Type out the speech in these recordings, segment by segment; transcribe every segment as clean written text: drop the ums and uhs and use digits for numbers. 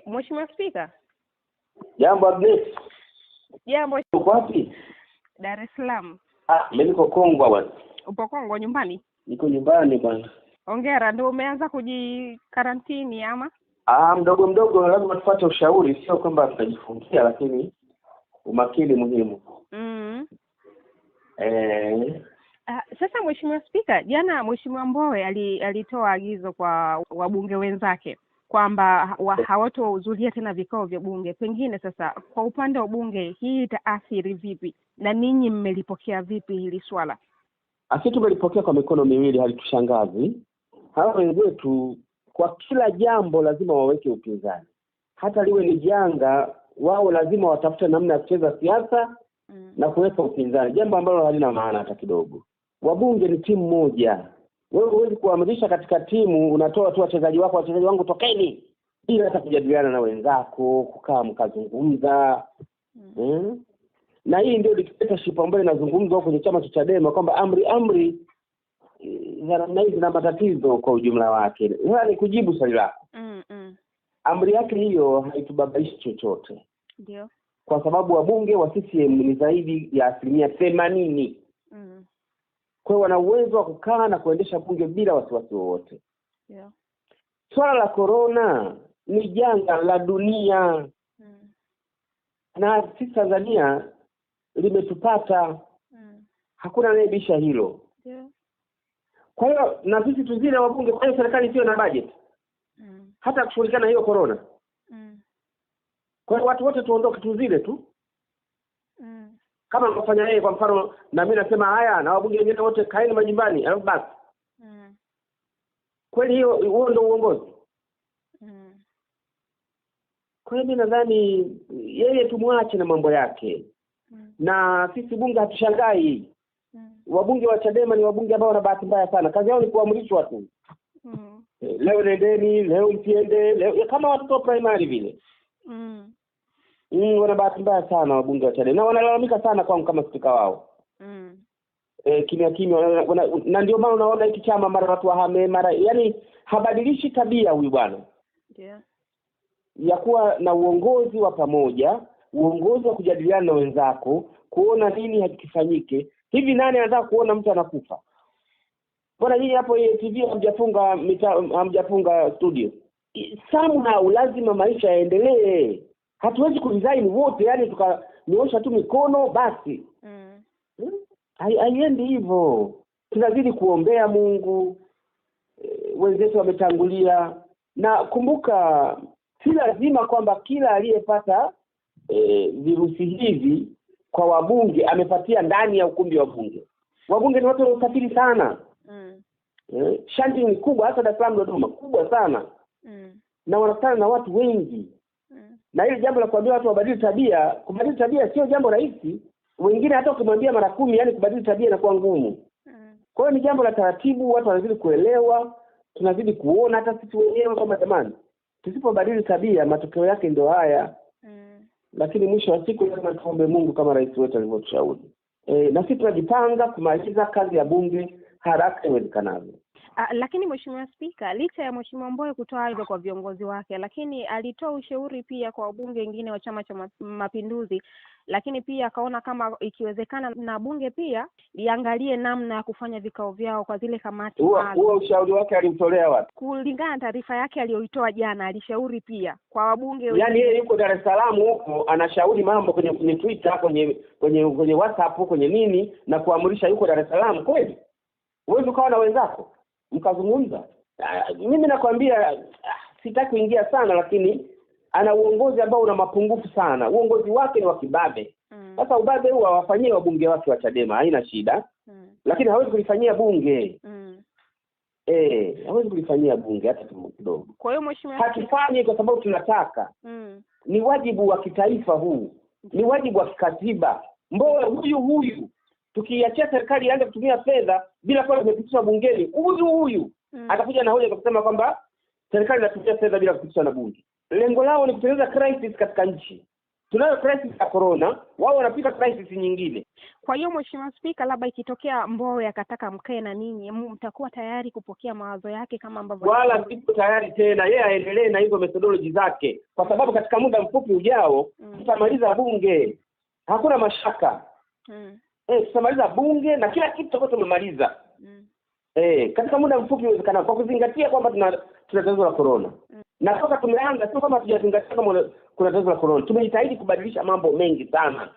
Mheshimiwa Spika. Jambo Agnes. Jambo. Uko wapi? Dar es Salaam. Mimi niko Kongwa bwana. Upo Kongwa nyumbani? Niko nyumbani bwana. Hongera, ndio umeanza kujikarantini ama? Mdogo lazima tufuate ushauri, sio kwamba tutajifungia, lakini umakini muhimu. Sasa Mheshimiwa Spika, jana Mheshimiwa Mbowe alitoa agizo kwa wabunge wenzake kwamba hawatohudhuria tena vikao vya bunge. Pengine sasa kwa upande wa bunge hii itaathiri vipi? Na ninyi mmelipokea vipi hili swala? Sisi tumelipokea kwa mikono miwili, halitushangazi. Hawa wenzetu kwa kila jambo lazima waweke upinzani. Hata liwe ni janga, wao lazima watafute namna ya kucheza siasa na kuweka upinzani, jambo ambalo halina maana hata kidogo. Wabunge ni timu moja. Wewe huwezi kuamrisha katika timu, unatoa tu wachezaji wangu tokeni, bila hata kujadiliana na wenzako, kukaa mkazungumza. Na hii ndio dictatorship ambayo inazungumzwa kwenye chama cha Chadema, kwamba amri na hizi na matatizo kwa ujumla wake. Ni kujibu swali lako. Amri yake hiyo haitubabaishi chochote. Ndio. Kwa sababu wabunge wa CCM ni zaidi ya 80%. Kwa hiyo wana uwezo wa kukaa na kuendesha bunge bila wasiwasi wowote. Ndio. Swala la corona ni janga la dunia. Na sisi Tanzania limetupata. Hakuna anayebisha hilo. Ndio. Kwa hiyo na sisi tuzile wabunge, kwa hiyo serikali sio na budget. Hata kushughuliana hiyo corona. Kwa hiyo watu wote tuondoke tuzile tu. Kama mfanya yeye kwa mfano, na mimi nasema haya, na wabunge wengine wote kaeni majumbani, alafu basi. Kweli huo ndio uongozi? Kwa hiyo mimi nadhani yeye tumwache na mambo yake. Na sisi bunge hatushangai. Wabunge wa Chadema ni wabunge ambao wana bahati mbaya sana. Kazi yao ni kuamrishwa tu. Leo nendeni, leo msiende, leo kama watoto wa primary vile. Wana bahati mbaya sana wabunge wa Chadema. Na wanalalamika sana kama spika wao. Kimya na ndio maana unaona hiki chama mara watu wahame, mara yani habadilishi tabia huyu bwana. Ndio. Ya kuwa na uongozi wa pamoja, uongozi wa kujadiliana na wenzako, kuona nini hakifanyike. Hivi nani anataka kuona mtu anakufa? Bwana nyinyi hapo TV hamjafunga studio. Somehow lazima maisha yaendelee. Hatuwezi kudesign wote, yani tukanyoosha tu mikono basi. Haiendi hivyo. Tunazidi kuombea Mungu. Wenzetu wametangulia. Na kumbuka, si lazima kwamba kila aliyepata virusi hivi kwa wabunge amepatia ndani ya ukumbi wa bunge. Wabunge ni watu wanaosafiri sana. Shanti ni kubwa, hasa Dar es Salaam, Dodoma kubwa sana. Na wanakutana na watu wengi. Na ile jambo la kuambia watu wabadili tabia, kubadili tabia sio jambo rahisi. Wengine hata ukimwambia mara 10, yani kubadili tabia inakuwa ngumu. Kwa hiyo ni jambo la taratibu, watu wanazidi kuelewa, tunazidi kuona hata sisi wenyewe kama jamani. Tusipobadili tabia matokeo yake ndio haya. Lakini mwisho wa siku lazima tuombe Mungu kama rais wetu alivyotushauri. Na sisi tunajipanga kumaliza kazi ya bunge haraka iwezekanavyo. Lakini Mheshimiwa Spika, licha ya Mheshimiwa Mbowe kutoa hilo kwa viongozi wake, lakini alitoa ushauri pia kwa wabunge wengine wa Chama cha Mapinduzi, lakini pia akaona kama ikiwezekana na bunge pia liangalie namna ya kufanya vikao vyao kwa zile kamati maalum. Huo ushauri wake alimtolea wapi? Kulingana na taarifa yake aliyoitoa jana, alishauri pia kwa wabunge. Yaani yeye yuko Dar es Salaam huko anashauri mambo kwenye Twitter, kwenye WhatsApp, kwenye nini, na kuamrisha yuko Dar es Salaam kweli? Wewe ukawa na wenzako mkazungumza. Mimi nakwambia sitaki kuingia sana, lakini ana uongozi ambao una mapungufu sana. Uongozi wake ni wa kibabe. Sasa ubabe huo awafanyie wabunge wake wa Chadema, haina shida. Lakini hawezi kulifanyia bunge. Hawezi kulifanyia bunge hata kidogo. Kwa hiyo Mheshimiwa, hatufanyi kwa sababu tunataka. Ni wajibu wa kitaifa huu. Ni wajibu wa kikatiba. Mbowe huyu tukiachia serikali ianze kutumia fedha bila kuwa imepitishwa bungeni, huyu atakuja na hoja kusema kwamba serikali inatumia fedha bila kupitishwa na bunge. Lengo lao ni kutengeneza crisis katika nchi. Tunayo crisis ya corona, wao wanapita crisis nyingine. Kwa hiyo Mheshimiwa Spika, labda ikitokea Mbowe akataka mkae na ninyi, mtakuwa tayari kupokea mawazo yake kama ambavyo? Wala sipo tayari tena, yeye aendelee na hizo methodology zake, kwa sababu katika muda mfupi ujao tutamaliza bunge. Hakuna mashaka. Tutamaliza bunge na kila kitu tutakuwa tumemaliza. Katika muda mfupi uwezekana, kwa kuzingatia kwamba tuna tatizo la corona. Na toka tumeanza sio kama tujazingatia kama kuna tatizo la corona. Tumejitahidi kubadilisha mambo mengi sana.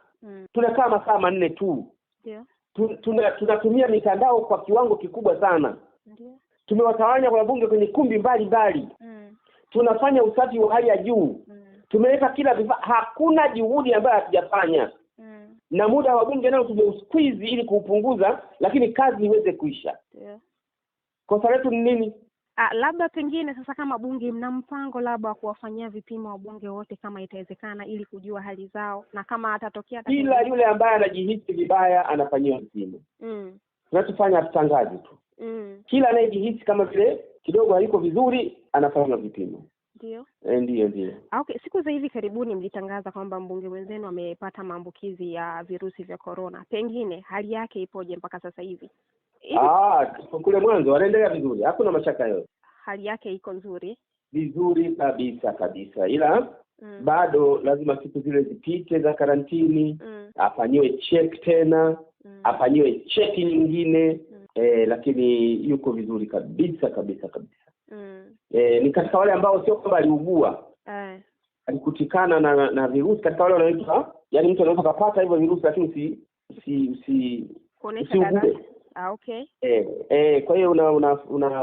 Tunakaa masaa 4 tu. Ndio. Tunatumia mitandao kwa kiwango kikubwa sana. Ndio. Tumewatawanya wabunge kwenye kumbi mbalimbali. Tunafanya usafi wa hali ya juu. Tumeweka kila vifaa. Hakuna juhudi ambayo hatujafanya. Na muda wa bunge nao tumeusqueeze ili kuupunguza, lakini kazi iweze kuisha. Ndio. Kosa letu ni nini? Labda pengine sasa kama bunge mna mpango labda kuwafanyia vipimo wabunge wote kama itawezekana, ili kujua hali zao, na kama atatokea kila yule ambaye anajihisi vibaya anafanyiwa vipimo. Tunachofanya tutangaze tu. Kila anayejihisi kama vile kidogo haiko vizuri anafanywa vipimo. Ndio. Ndio. Okay, siku za hivi karibuni mlitangaza kwamba mbunge wenzenu amepata maambukizi ya virusi vya corona. Pengine hali yake ipoje mpaka sasa hivi? Kule mwanzo wanaendelea vizuri. Hakuna mashaka yote. Hali yake iko nzuri? Vizuri kabisa. Ila bado lazima siku zile zipite za karantini, afanyiwe check tena, afanyiwe check nyingine. Lakini yuko vizuri kabisa. Ni katika wale ambao sio kwamba aliugua. Alikutikana na virusi, katika wale wanaitwa, yani mtu anaweza kupata hivyo virusi lakini si kuonesha. Okay. Kwa hiyo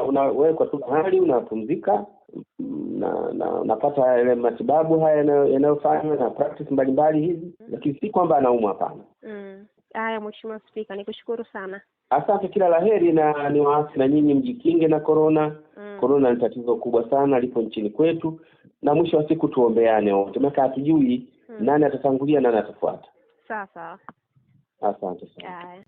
unawekwa tu hali, unapumzika na unapata ile matibabu haya yanayofanywa na practice mbalimbali hizi, lakini si kwamba anaumwa, hapana. Haya, Mheshimiwa Spika, nikushukuru sana. Asante, kila laheri, na niwaasi na nyinyi mjikinge na corona. Corona ni tatizo kubwa sana lipo nchini kwetu, na mwisho wa siku tuombeane wote. Maana hatujui nani atatangulia nani atafuata. Sawa. Asante sana. Haya.